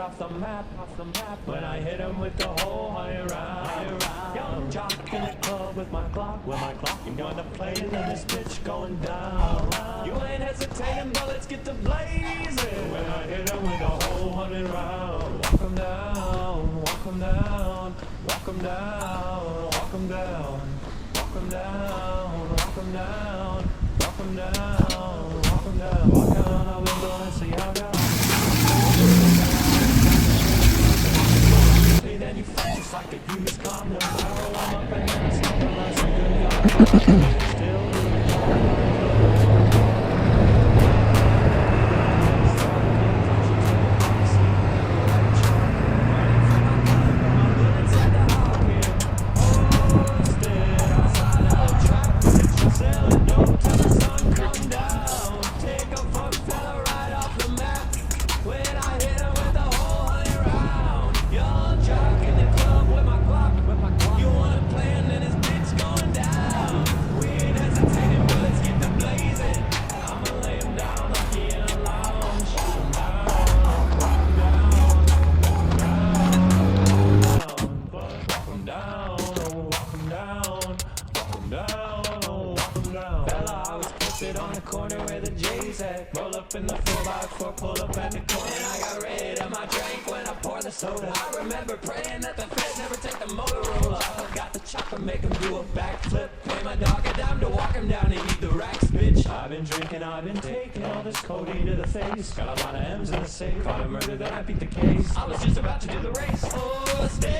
off the map, when I hit him with the whole 100 round. Young jock in the club with my clock, I'm gonna play and then this bitch going down. You ain't hesitating, but let's get to blazing. When I hit him with the whole 100 round. Walk him down, walk him down, walk him down, walk him down, walk him down, walk him down, walk him down, walk him down, walk down, I've been going to Yaga. Then you fight just like a used condom. I roll them up and then I stop them like some good God. Still selling dope till the sun come down. Take a fuck fella right off the map. When I hit him with the whole 100 round. Young jock in the club with my clock. You wanna play and then this bitch going down. We ain't hesitating, but let's get the blazing. I'ma lay him down like he in a lounge. Walk him down, walk him down, walk him down, walk him down, walk him down, walk him down. Fella, I was posted on the corner where the J's at. Roll up in the 4x4, pull up at the corner. I got rid of my drink when I pour the soda. I remember praying that the feds never take the Motorola. I got the chopper, make him do a backflip. Pay my dog a dime to walk him down and eat the racks, bitch. I've been drinking, I've been taking all this codeine to the face. Got a lot of M's in the safe. Caught a murder, then I beat the case. I was just about to do the race. Oh, still